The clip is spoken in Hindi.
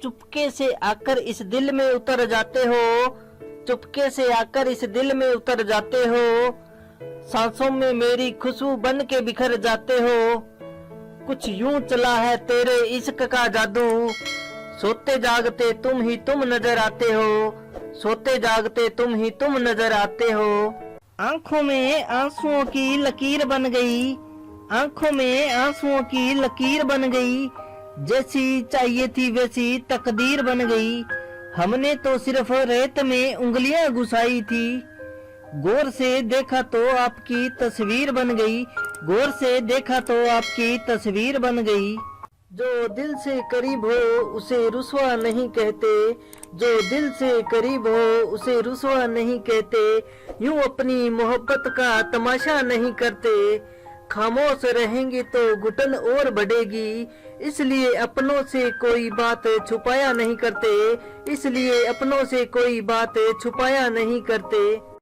चुपके से आकर इस दिल में उतर जाते हो, चुपके से आकर इस दिल में उतर जाते हो, सांसों में मेरी खुशबू बन के बिखर जाते हो। कुछ यूं चला है तेरे इश्क का जादू, सोते जागते तुम ही तुम नजर आते हो, सोते जागते तुम ही तुम नजर आते हो। आंखों में आंसुओं की लकीर बन गई, आंखों में आंसुओं की लकीर बन गई, जैसी चाहिए थी वैसी तकदीर बन गई। हमने तो सिर्फ रेत में उंगलियां घुसाई थी, गौर से देखा तो आपकी तस्वीर बन गई, गौर से देखा तो आपकी तस्वीर बन गई। जो दिल से करीब हो उसे रुसवा नहीं कहते, जो दिल से करीब हो उसे रुसवा नहीं कहते, यूं अपनी मोहब्बत का तमाशा नहीं करते। खामोश रहेंगे तो घुटन और बढ़ेगी, इसलिए अपनों से कोई बात छुपाया नहीं करते, इसलिए अपनों से कोई बात छुपाया नहीं करते।